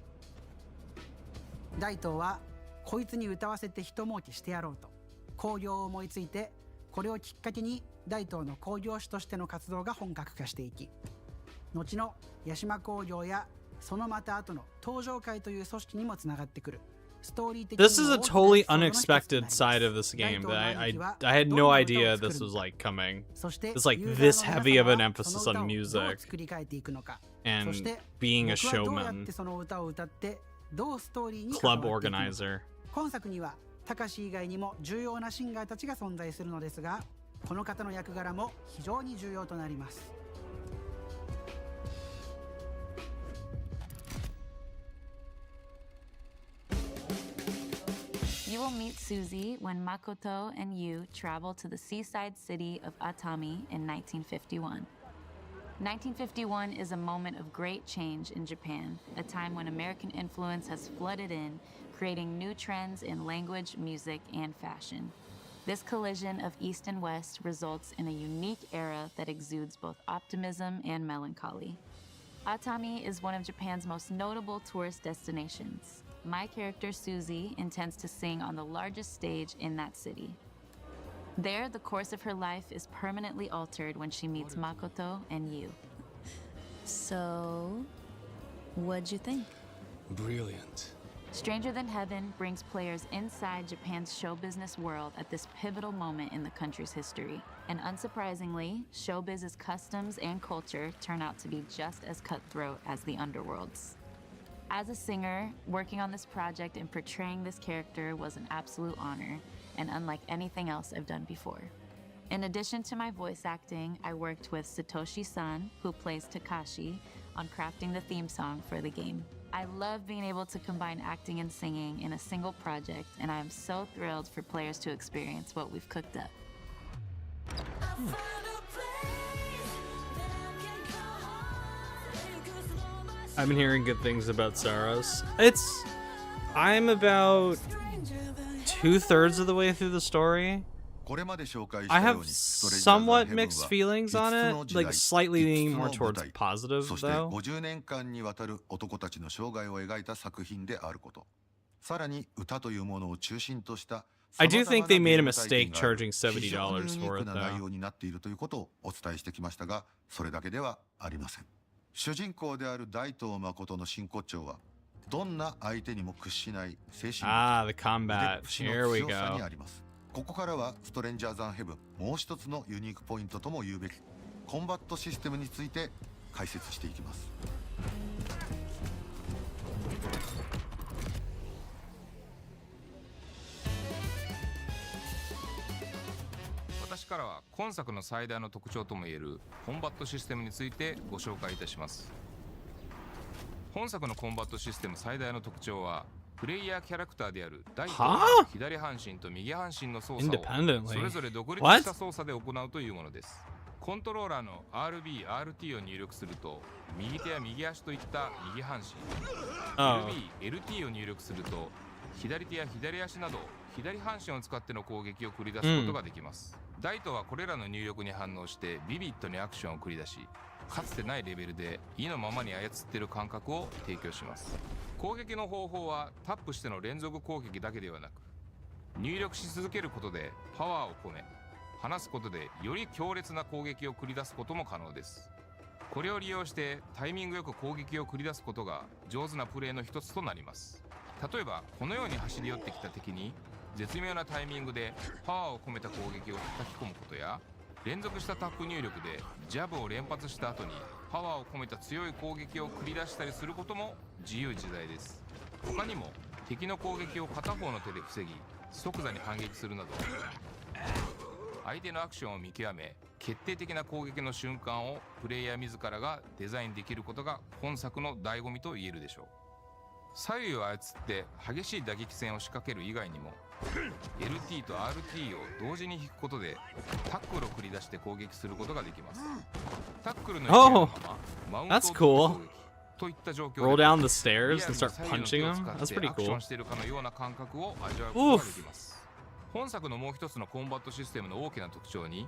大東はこいつに歌わせて一儲けしてやろうと興行を思いついて、これをきっかけに大東の興行師としての活動が本格化していき、後の八島興行やそのまた後の東上会という組織にもつながってくる。This is a totally unexpected side of this game that I had no idea this was like coming. It's like this heavy of an emphasis on music and being a showman, club organizer. 今作には高志以外にも重要なシンガーたちが存在するのですが、この方の役柄も非常に重要となります。You will meet Suzy when Makoto and you travel to the seaside city of Atami in 1951. 1951 is a moment of great change in Japan, a time when American influence has flooded in, creating new trends in language, music, and fashion. This collision of East and West results in a unique era that exudes both optimism and melancholy. Atami is one of Japan's most notable tourist destinations. My character, Suzy, intends to sing on the largest stage in that city. There, the course of her life is permanently altered when she meets Makoto and you. So, what'd you think? Brilliant. Stranger Than Heaven brings players inside Japan's show business world at this pivotal moment in the country's history. And unsurprisingly, showbiz's customs and culture turn out to be just as cutthroat as the underworld's. As a singer, working on this project and portraying this character was an absolute honor, and unlike anything else I've done before. In addition to my voice acting, I worked with Satoshi-san, who plays Takashi, on crafting the theme song for the game. I love being able to combine acting and singing in a single project, and I am so thrilled for players to experience what we've cooked up. I've been hearing good things about Saros. I'm about 2/3 of the way through the story. I have somewhat mixed feelings on it, like slightly leaning more towards positive though. 50年間にわたる男たちの生涯を描いた作品であること。さらに歌というものを中心とした I do think they made a mistake charging $70 for it though. 内容になっているということをお伝えしてきましたが、それだけではありません。主人公である大東誠の真骨頂はどんな相手にも屈しない精神力、 the combat. Here we 強さに go. あります。ここからはストレンジャーザンヘブン、もう一つのユニークポイントとも言うべきコンバットシステムについて解説していきます。私からは今作の最大の特徴ともいえるコンバットシステムについてご紹介いたします。本作のコンバットシステム最大の特徴は、プレイヤーキャラクターである大東が左半身と右半身の操作をそれぞれ独立した操作で行うというものです。コントローラーの RB、RT を入力すると右手や右足といった右半身、LB、LT を入力すると左手や左足など左半身を使っての攻撃を繰り出すことができます。ダイトはこれらの入力に反応してビビッドにアクションを繰り出し、かつてないレベルで意のままに操っている感覚を提供します。攻撃の方法はタップしての連続攻撃だけではなく、入力し続けることでパワーを込め、離すことでより強烈な攻撃を繰り出すことも可能です。これを利用してタイミングよく攻撃を繰り出すことが上手なプレーの一つとなります。例えばこのように走り寄ってきた敵に絶妙なタイミングでパワーを込めた攻撃を叩き込むことや、連続したタップ入力でジャブを連発した後にパワーを込めた強い攻撃を繰り出したりすることも自由自在です。他にも敵の攻撃を片方の手で防ぎ即座に反撃するなど、相手のアクションを見極め決定的な攻撃の瞬間をプレイヤー自らがデザインできることが本作の醍醐味と言えるでしょう。左右を操って激しい打撃戦を仕掛ける以外にも LT と RT を同時に引くことでタックルを繰り出して攻撃することができます。タックルの勢いのままマウントを取って攻撃といった状況で Roll down the stairs and start punching him? That's pretty アクショ cool. ンしているかのような感覚を味わうことができます。本作のもう一つのコンバットシステムの大きな特徴に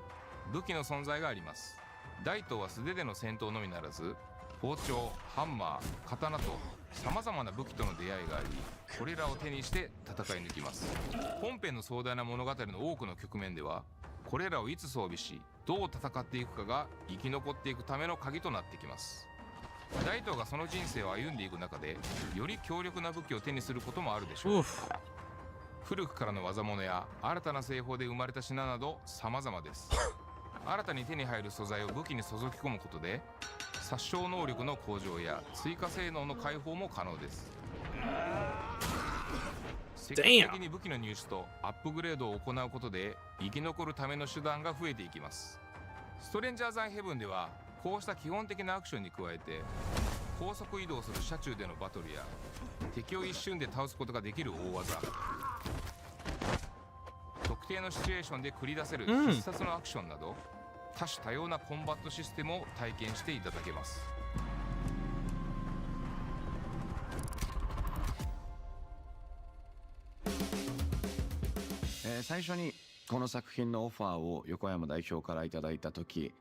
武器の存在があります。ダイトは素手での戦闘のみならず、包丁、ハンマー、刀と様々な武器との出会いがあり、これらを手にして戦い抜きます。本編の壮大な物語の多くの局面では、これらをいつ装備しどう戦っていくかが生き残っていくための鍵となってきます。ダイトがその人生を歩んでいく中でより強力な武器を手にすることもあるでしょう。古くからの技物や新たな製法で生まれた品など様々です。新たに手に入る素材を武器に注ぎ込むことで殺傷能力の向上や追加性能の解放も可能です。積極的に武器の入手とアップグレードを行うことで生き残るための手段が増えていきます。ストレンジャーズ・アンヘブンではこうした基本的なアクションに加えて、高速移動する車中でのバトルや敵を一瞬で倒すことができる大技、特定のシチュエーションで繰り出せる必殺のアクションなど、多種多様なコンバットシステムを体験していただけます。最初にこの作品のオファーを横山代表からいただいたとき、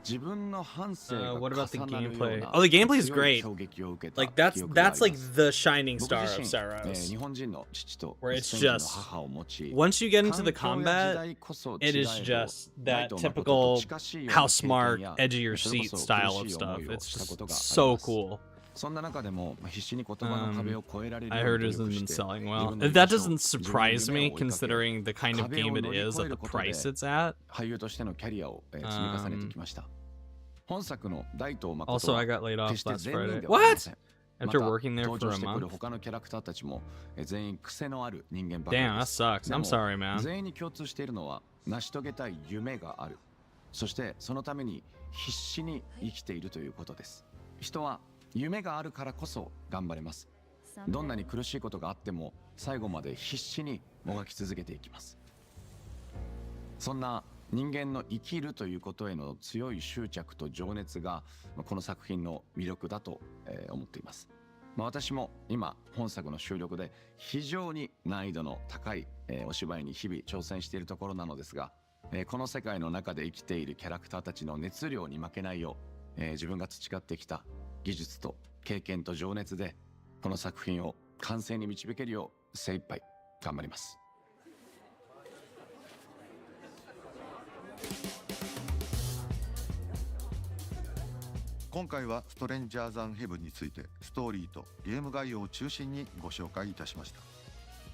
自分の半生が What about the 重なるよう gameplay? な Oh, the gameplay is 強い great. 衝撃を受けた Like 記憶があります。 that's like the shining 僕 star 自 of 身、 Saros. 日本人の父と Where ス it's ペインの just 母を持ち、 once you get into the 環境や時代 combat, こそ it is 違えど just ダイ that ト誠と typical 近しいような how 経 smart, 験や edge of your それこ seat そ style 苦 of しい思 stuff. いを It's したこと just があり so ます。 cool. そんな中でも必死に言葉の壁を越えられる I よう heard に it 努 hasn't 力 been して selling 自 well. 分の That 居場所 doesn't 自分の surprise 夢 me を追いかけ considering the kind of 壁を game it 乗り is 越え at る the ことで price it's at. 俳優としてのキャリアを積み重ねてきました。本作の大東誠 Also, は I got laid off 決して last 全員 Friday. ではありません。 What? ま After た working there 登 for 場 a してくる month? 他のキャラクターたちも全員癖のある人間ばかり Damn, で that す。 sucks. で I'm も sorry, man. 全員に共通しているのは成し遂げたい夢がある。そしてそのために必死に生きているということです。人は夢があるからこそ頑張れます。どんなに苦しいことがあっても最後まで必死にもがき続けていきます。そんな人間の生きるということへの強い執着と情熱がこの作品の魅力だと思っています。私も今本作の収録で非常に難易度の高いお芝居に日々挑戦しているところなのですが、この世界の中で生きているキャラクターたちの熱量に負けないよう、自分が培ってきた技術と経験と情熱でこの作品を完成に導けるよう精一杯頑張ります。今回はストレンジャーズ・アンヘブンについてストーリーとゲーム概要を中心にご紹介いたしました。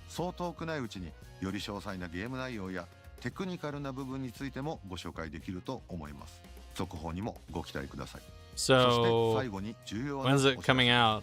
そう遠くないうちにより詳細なゲーム内容やテクニカルな部分についてもご紹介できると思います。続報にもご期待ください。そして最後に重要なお知らせ。 When's it coming out?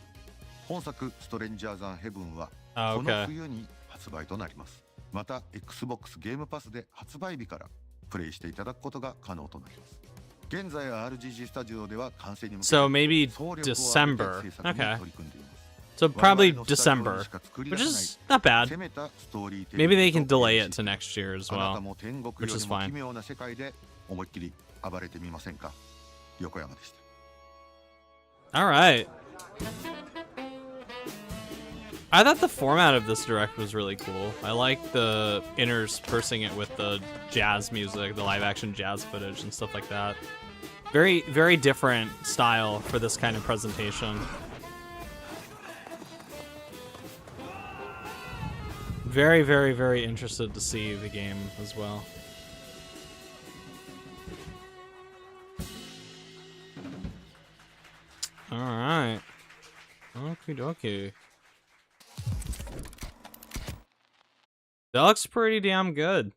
本作ストレンジャーズ・アンヘブンは Oh, この okay. 冬に発売となります。また Xbox ゲームパスで発売日からプレイしていただくことが可能となります。現在 RGG スタジオでは完成に向けて So maybe 総力を挙げて December. 制作に Okay. 取り組んでいます。 So probably December, which is not bad. 攻めたストーリーテ Maybe リング they can と delay it to next year as あな well, たも天国 which よ is りも奇 fine. 妙な世界で思いっきり暴れてみませんか。横山でした。All right. I thought the format of this direct was really cool. I like the interspersing it with the jazz music, the live action jazz footage and stuff like that. Very, very different style for this kind of presentation. Very, very, very interested to see the game as well. Alright. Okie dokie. That looks pretty damn good.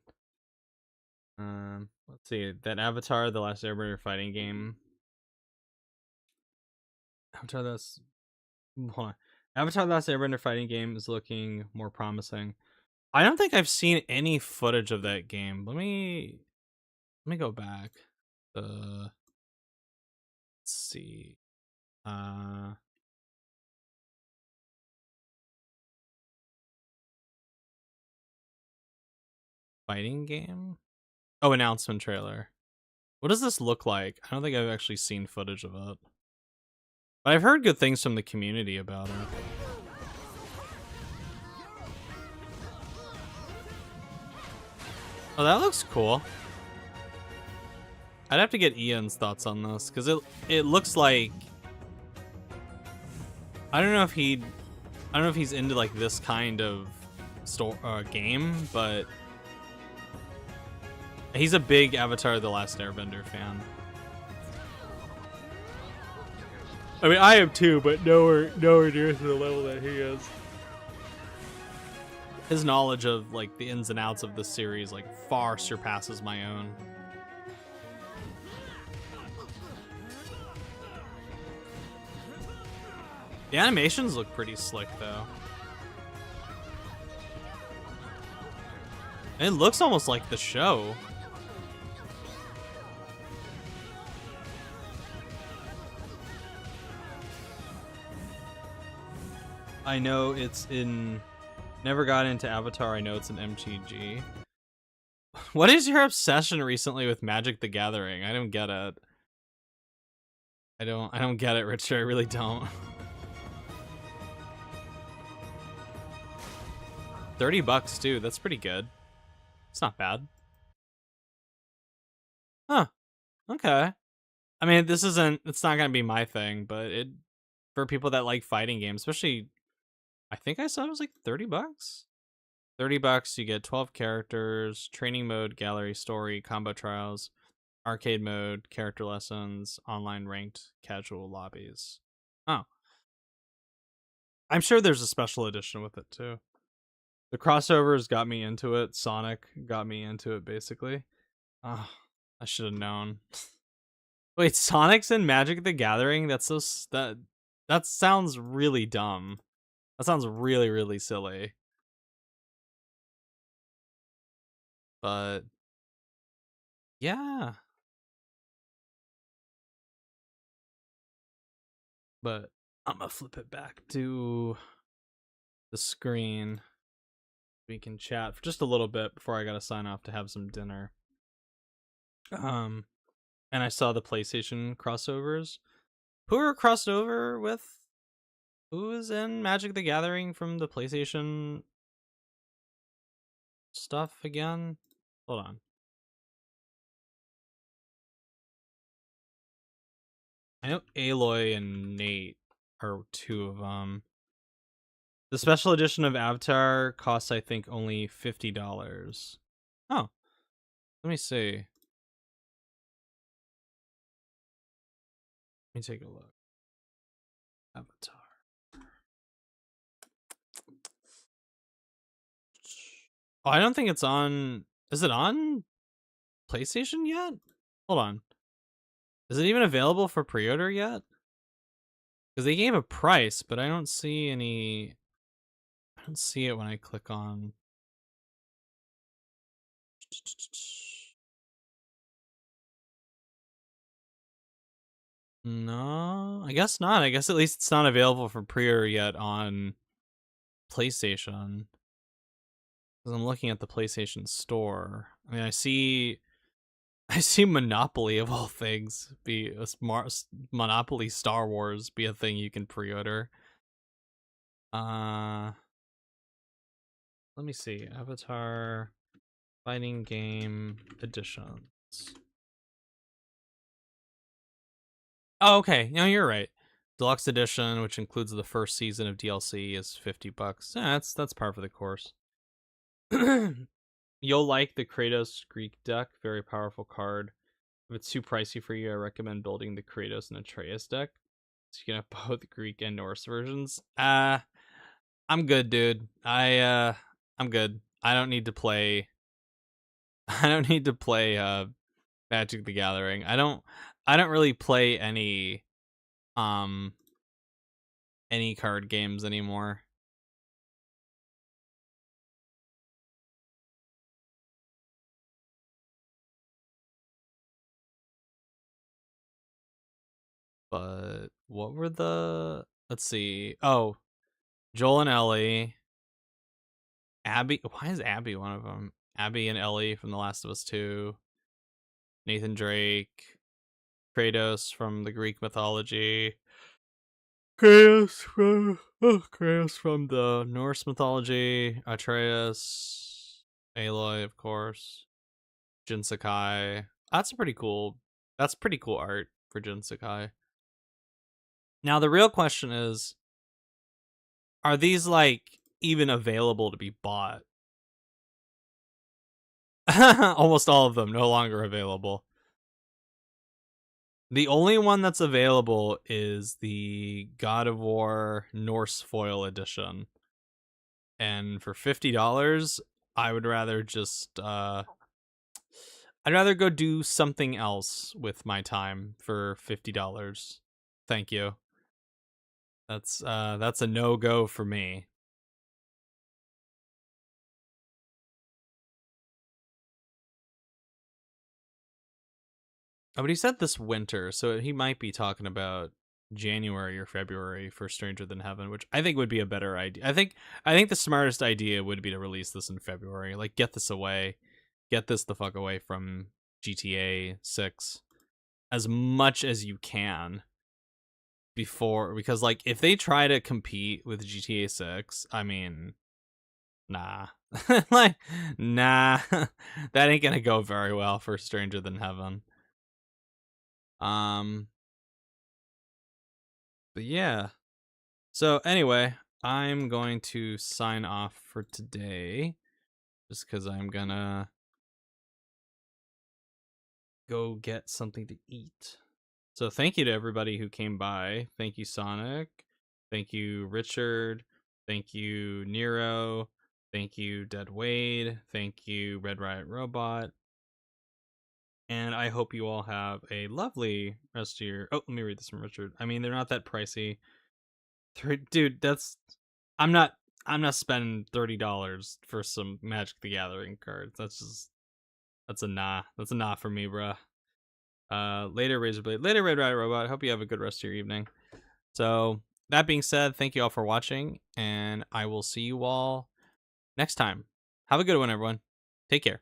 Let's see. That Avatar: The Last Airbender fighting game. Avatar: The Last Airbender fighting game is looking more promising. I don't think I've seen any footage of that game. Let me go back. Let's see. Fighting game? Oh, announcement trailer. What does this look like? I don't think I've actually seen footage of it. But I've heard good things from the community about it. Oh, that looks cool. I'd have to get Ian's thoughts on this, because it looks like... I don't know if he's into like this kind of game, but he's a big Avatar: The Last Airbender fan. I mean, I am too, but nowhere near to the level that he is. His knowledge of like the ins and outs of the series like far surpasses my own. The animations look pretty slick, though. It looks almost like the show. I know it's in... Never got into Avatar, I know it's an MTG. What is your obsession recently with Magic the Gathering? I don't get it. I don't get it, Richard. I really don't. $30 too. That's pretty good. It's not bad. Huh. Okay. I mean, it's not gonna be my thing, but for people that like fighting games, especially, I think I saw it was like $30. $30, you get 12 characters, training mode, gallery, story, combo trials, arcade mode, character lessons, online ranked, casual lobbies. Oh. I'm sure there's a special edition with it too. The crossovers got me into it. Sonic got me into it, basically. Oh, I should have known. Wait, Sonic's in Magic the Gathering? That sounds really dumb. That sounds really, really silly. But yeah. But I'm gonna flip it back to the screen. We can chat for just a little bit before I gotta sign off to have some dinner. And I saw the PlayStation crossovers. Who are crossed over with? Who is in Magic the Gathering from the PlayStation stuff again? Hold on. I know Aloy and Nate are two of them. The special edition of Avatar costs, I think, only $50. Oh. Let me see. Let me take a look. Avatar. Oh, I don't think it's on... Is it on PlayStation yet? Hold on. Is it even available for pre-order yet? Because they gave a price, but I don't see any... I don't see it when I click on... No, I guess not. I guess at least it's not available for pre-order yet on PlayStation. Because I'm looking at the PlayStation Store. I mean, I see Monopoly of all things be a Monopoly Star Wars be a thing you can pre-order. let me see. Avatar fighting game editions. Oh, okay. No, you're right. Deluxe edition, which includes the first season of DLC, is $50. Yeah, that's par for the course. You'll like the Kratos Greek deck. Very powerful card. If it's too pricey for you, I recommend building the Kratos and Atreus deck. So you can have both Greek and Norse versions. I'm good, dude. I'm good. I don't need to play Magic the Gathering. I don't really play any card games anymore. But what were the, let's see. Oh, Joel and Ellie. Abby, why is Abby one of them? Abby and Ellie from The Last of Us 2. Nathan Drake. Kratos from the Greek mythology. Kratos from the Norse mythology. Atreus. Aloy, of course. Jin Sakai. That's pretty cool art for Jin Sakai. Now the real question is, are these like even available to be bought? Almost all of them no longer available. The only one that's available is the God of War Norse Foil Edition. And for $50, I would rather just I'd rather go do something else with my time for $50. Thank you. That's a no-go for me. Oh, but he said this winter, so he might be talking about January or February for Stranger Than Heaven, which I think would be a better idea. I think the smartest idea would be to release this in February. Like, get this away. Get this the fuck away from GTA 6 as much as you can before, because like if they try to compete with GTA 6, I mean, nah. Like, nah. That ain't gonna go very well for Stranger Than Heaven. But yeah. So anyway, I'm going to sign off for today just because I'm gonna go get something to eat. So thank you to everybody who came by. Thank you, Sonic. Thank you, Richard. Thank you, Nero. Thank you, Dead Wade. Thank you, Red Riot Robot. And I hope you all have a lovely rest of your... Oh, let me read this from Richard. I mean, they're not that pricey. Dude, I'm not spending $30 for some Magic the Gathering cards. That's a nah. That's a nah for me, bruh. Later, Razorblade. Later, Red Riot Robot. I hope you have a good rest of your evening. So, that being said, thank you all for watching, and I will see you all next time. Have a good one, everyone. Take care.